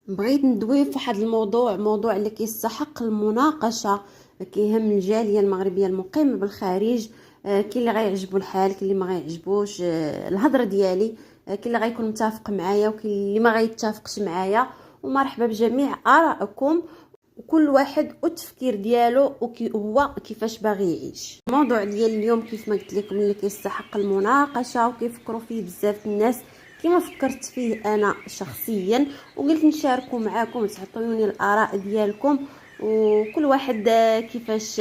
بغيت ندوي في واحد موضوع اللي كيستحق المناقشه. كيهم الجاليه المغربيه المقيمه بالخارج. كاين اللي غيعجبو الحال، كاين اللي ما غيعجبوش الهضره ديالي. كاين اللي غيكون متفق معايا وكاين اللي ما غيتفقش معايا. ومرحبا بجميع ارائكم، وكل واحد والتفكير ديالو هو كيفاش باغي يعيش. الموضوع ديال اليوم كيف ما قلت لكم اللي كيستحق المناقشه وكيفكروا فيه بزاف الناس كما فكرت فيه انا شخصيا، وقلت نشاركه معاكم وتعطوني الاراء ديالكم. وكل واحد كيفاش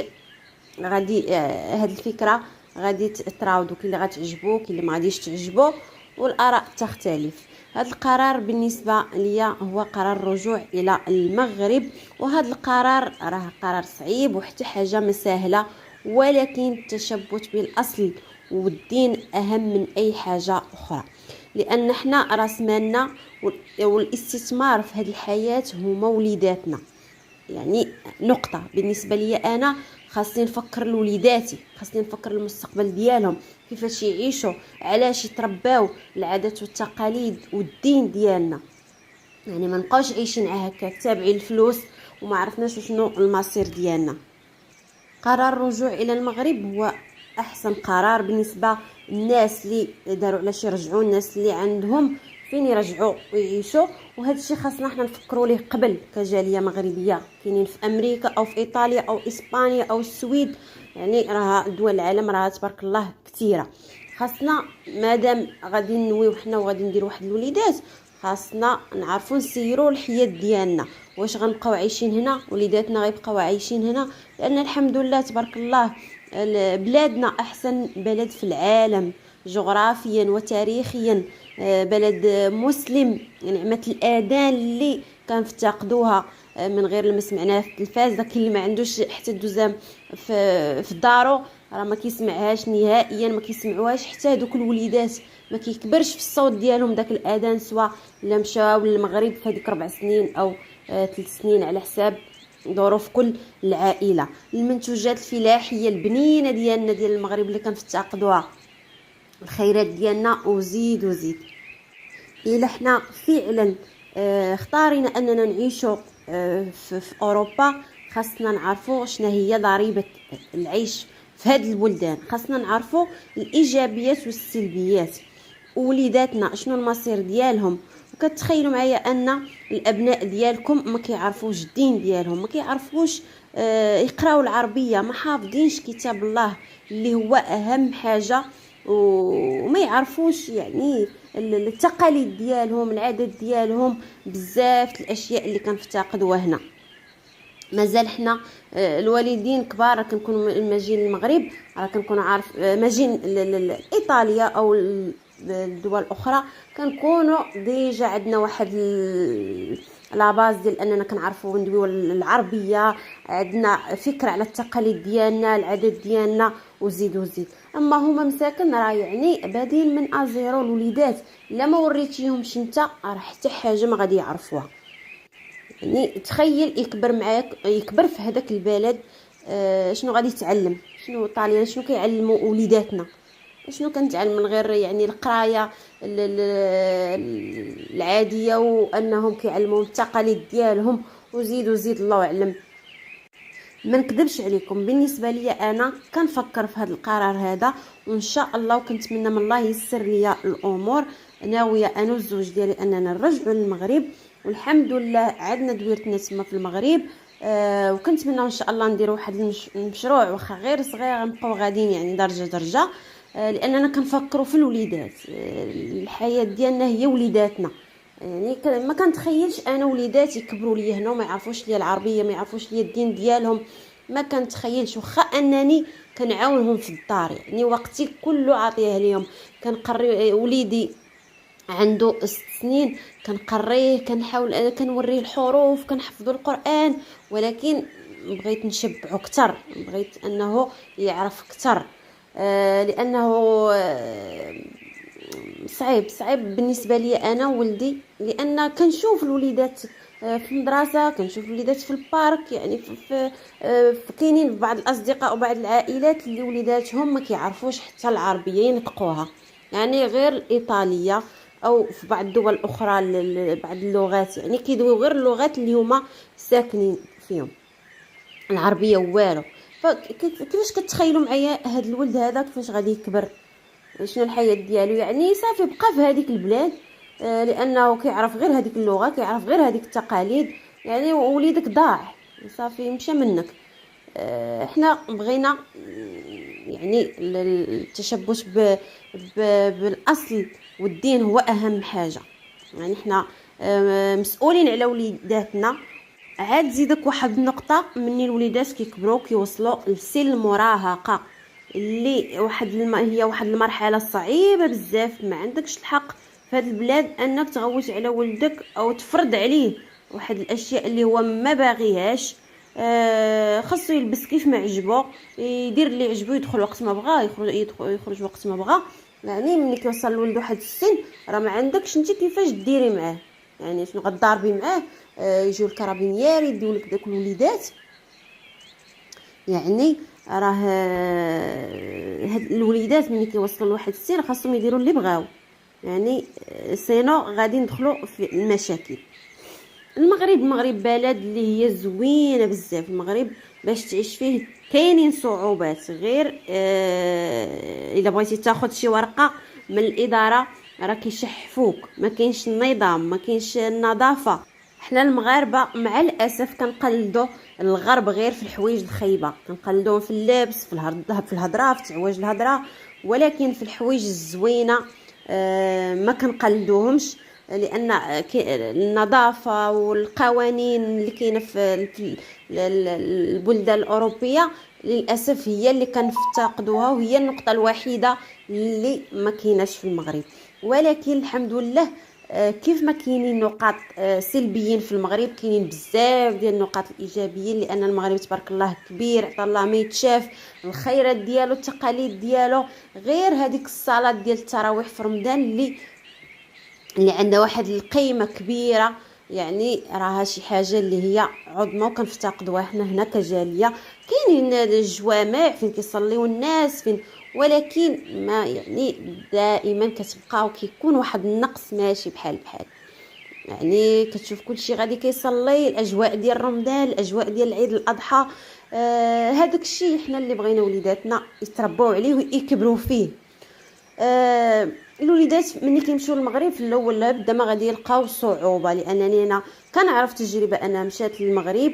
غادي هاد الفكره غادي تراودو، كاين اللي غتعجبو كاين اللي ما غاديش تعجبو، والاراء تختلف. هذا القرار بالنسبه ليا هو قرار الرجوع الى المغرب، وهذا القرار راه قرار صعيب وحتى حاجه ما سهله، ولكن التشبت بالاصل والدين اهم من اي حاجه اخرى. لان حنا راس مالنا والاستثمار في هذه الحياه هما وليداتنا. يعني نقطة بالنسبة لي أنا، خاصني نفكر لوليداتي، خاصني نفكر المستقبل ديالهم كيفاش يعيشوا، علاش يترباو، العادات والتقاليد والدين ديالنا. يعني ما نبقاوش عايشين هكاك تابعين الفلوس وما عرفناش شنو المصير ديالنا. قرار الرجوع الى المغرب هو احسن قرار بالنسبه للناس اللي داروا علاش يرجعوا، الناس اللي عندهم فين يرجعوا ويعيشوا. وهذا الشيء خاصنا حنا نفكروا ليه قبل كجاليه مغربيه كاينين في امريكا او في ايطاليا او اسبانيا او السويد. يعني راه دول العالم راه تبارك الله كثيره. خاصنا مادام غادي نويو حنا وغادي نديروا واحد الوليدات، خاصنا نعرفوا نسيروا الحياه ديالنا. واش غنبقاو عايشين هنا وليداتنا غيبقاو عايشين هنا؟ لان الحمد لله تبارك الله بلادنا احسن بلد في العالم جغرافيا وتاريخيا. بلد مسلم، نعمه الاذان اللي كنفتقدوها من غير لما سمعناها في التلفاز. داك اللي ما عندوش حتى الدوزام في دارو راه ما كيسمعهاش نهائيا، ما كيسمعوهاش حتى هذوك الوليدات. ما كيكبرش في الصوت ديالهم داك الاذان، سواء الا مشاو للمغرب في هذيك 4 سنين او 3 سنين على حساب ظروف كل العائله. المنتوجات الفلاحيه البنينه ديالنا ديال المغرب اللي كنفتقدوها، الخيرات ديالنا وزيد وزيد. الا حنا فعلا اختارينا اننا نعيشوا في اوروبا، خاصنا نعرفوا شنو هي ضريبه العيش في هذه البلدان. خاصنا نعرفوا الايجابيات والسلبيات، وليداتنا شنو المصير ديالهم. وكتخيلوا معايا ان الابناء ديالكم ما كيعرفوش الدين ديالهم، ما كيعرفوش يقراوا العربيه، ما حافظينش كتاب الله اللي هو اهم حاجه، وما يعرفوش يعني التقاليد ديالهم، العادات ديالهم، بزاف الاشياء اللي كنفتقدوها هنا. مازال حنا الوالدين كبار كنكونوا ماجين المغرب، راه كنكونوا عارف ماجين ايطاليا او الدول الاخرى، كنكونوا ديجا عندنا واحد لا باز ديال اننا كنعرفوا ندويو العربيه، عندنا فكره على التقاليد ديالنا، العادات ديالنا وزيد وزيد. اما هما مساكن راه يعني بادين من ازيرو. الوليدات الا ما وريتيهمش انت راه حتى حاجه ما غادي يعرفوها. يعني تخيل يكبر معاك، يكبر في هذاك البلد، شنو غادي يتعلم؟ شنو طاليان شنو كيعلموا وليداتنا؟ شنو كنتعلم من غير يعني القرايه العاديه، وانهم كيعلموا التقاليد ديالهم وزيد وزيد الله اعلم. ما نكذبش عليكم، بالنسبه لي انا كنفكر في هذا القرار هذا، وان شاء الله وكنتمنى من الله ييسر لي الامور. ناويه انا والزوج ديالي اننا نرجعوا للمغرب، والحمد لله عندنا دويرتنا تما في المغرب. وكنتمنى ان شاء الله نديروا واحد المشروع واخا غير صغير، غنبقاو غاديين يعني درجه درجه. لاننا كنفكروا في الوليدات. الحياه ديالنا هي وليداتنا. يعني ما كنتخيلش انا وليداتي يكبروا لي هنا وما يعرفوش لي العربيه، ما يعرفوش لي الدين ديالهم. ما كنتخيلش، واخا انني كنعاونهم في الدار، يعني وقتي كله عاطيه ليهم. كنقري وليدي عنده 6 سنين، كنقريه، كنحاول كنوريه الحروف، كنحفظوا القران، ولكن بغيت نشبعه اكثر، بغيت انه يعرف اكثر. لانه صعيب بالنسبه لي انا وولدي، لان كنشوف الوليدات في المدرسه، كنشوف الوليدات في البارك، يعني كاينين بعض الاصدقاء وبعض العائلات اللي وليداتهم ما كيعرفوش حتى العربيه ينطقوها، يعني غير الايطاليه او في بعض الدول الاخرى بعض اللغات، يعني كيدويو غير اللغات اللي هما ساكنين فيهم، العربيه والو. فكيفاش كتخيلوا معايا هذا الولد هذا كيفاش غادي يكبر، شنو الحياه ديالو؟ يعني صافي بقى في هذيك البلاد لانه كيعرف غير هذيك اللغه، كيعرف غير هذيك التقاليد، يعني وليدك ضاع صافي مشى منك. احنا بغينا يعني التشبث بالاصل والدين هو اهم حاجه. يعني احنا مسؤولين على وليداتنا. عاد زيدك واحد النقطه، مني الوليدات كيكبروا كيوصلوا لسن المراهقه اللي هي واحد المرحله صعيبه بزاف، ما عندكش الحق في هذه البلاد انك تغوت على ولدك او تفرض عليه واحد الاشياء اللي هو ما باغيهاش. خاصو يلبس كيف ما عجبو، يدير اللي عجبو، يدخل وقت ما بغى، يخرج وقت ما بغى. يعني ملي كيوصل الولد واحد السن راه ما عندكش انت كيفاش ديري معاه، يعني شنو غضاربي معاه. يجيو الكرابينيير يديو لك داك الوليدات. يعني راه هاد الوليدات ملي كيوصلوا لواحد السن خاصهم يديروا اللي بغاو، يعني سينو غادي ندخلوا في المشاكل. المغرب بلد اللي هي زوينه بزاف. المغرب باش تعيش فيه كاينين صعوبات، غير الا بغيتي تاخذ شي ورقه من الاداره راه كيشحفوك، ما كاينش النظام، ما كاينش النظافه. حنا المغاربه مع الاسف كنقلدوا الغرب غير في الحوايج الخايبه، كنقلدوهم في اللبس، في الهضره، في تعواج الهضره، ولكن في الحوايج الزوينه ما كنقلدوهمش. لان النظافه والقوانين اللي كاينه في البلدان الاوروبيه للاسف هي اللي كنفتقدوها، وهي النقطه الوحيده اللي ما كايناش في المغرب. ولكن الحمد لله كيف ما كاينين نقاط سلبيين في المغرب، كاينين بزاف ديال النقاط الايجابيين، لان المغرب تبارك الله كبير، عطا الله ما يتشاف، الخيرات ديالو، التقاليد ديالو. غير هذيك الصلاه ديال التراويح في رمضان اللي عندها واحد القيمه كبيره، يعني راها شي حاجه اللي هي عظمى وكنفتقدوها حنا هنا كجاليه. كاينين الجوامع فين كيصليو الناس فين، ولكن ما يعني دائما كتبقى وكيكون واحد النقص ماشي بحال يعني كتشوف كلشي غادي كيصلي، الاجواء ديال رمضان، الاجواء ديال عيد الاضحى. هذاك الشيء حنا اللي بغينا وليداتنا يتربوا عليه ويكبروا فيه. الوليدات ملي كيمشيو للمغرب في الاول بدا ما غادي يلقاو صعوبه، لانني انا كنعرف تجربه، انا مشات للمغرب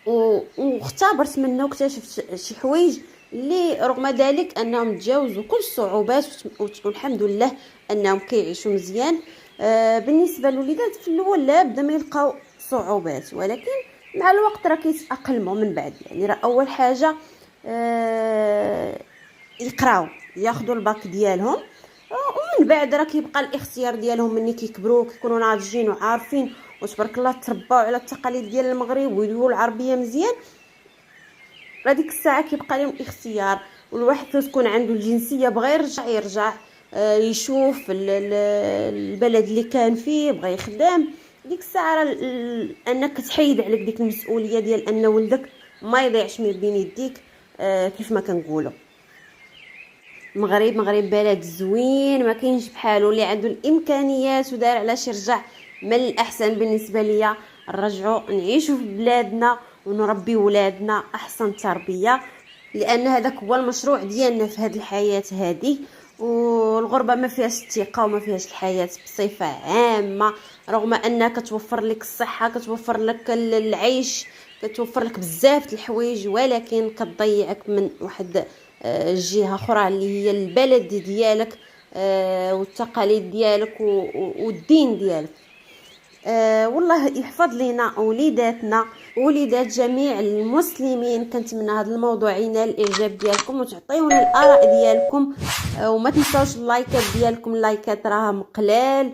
واختبرت منه واكتشفت شي حوايج اللي رغم ذلك انهم تجاوزوا كل الصعوبات، والحمد لله انهم كيعيشوا مزيان. بالنسبه للوليدات في الاول لا بدا ما يلقاو صعوبات، ولكن مع الوقت راه كيتاقلموا من بعد. يعني راه اول حاجه يقراو، ياخذوا الباك ديالهم، ومن بعد راه كيبقى الاختيار ديالهم ملي كيكبروا كيكونوا ناضجين وعارفين وتبارك الله ترباو على التقاليد ديال المغرب ويدويو العربيه مزيان. راه ديك الساعه كيبقى لهم الاختيار، والواحد كتكون عنده الجنسيه بغى يرجع يشوف البلد اللي كان فيه، بغى يخدم. ديك الساعه انك تحيد عليك ديك المسؤوليه ديال ان ولدك ما يضيعش من بين يديك. كيف ما كنقولوا المغرب بلد زوين ما كاينش بحالو، اللي عنده الامكانيات ودار علاش يرجع من الاحسن بالنسبه ليا نرجعوا نعيشوا في بلادنا ونربي ولادنا احسن تربيه، لان هذاك هو المشروع ديالنا في هذه الحياه هذه. والغربه ما فيهاش الثقه وما فيهاش الحياه بصفه عامه، رغم انها كتوفر لك الصحه، كتوفر لك العيش، كتوفر لك بزاف د الحوايج، ولكن كتضيعك من واحد جهه اخرى اللي هي البلد ديالك والتقاليد ديالك والدين ديالك. والله يحفظ لنا وليداتنا وليدات جميع المسلمين. كنتمنى هذا الموضوع ينال الاعجاب ديالكم وتعطيوني الاراء ديالكم، وما تنساوش اللايكات ديالكم، اللايكات راها مقلال.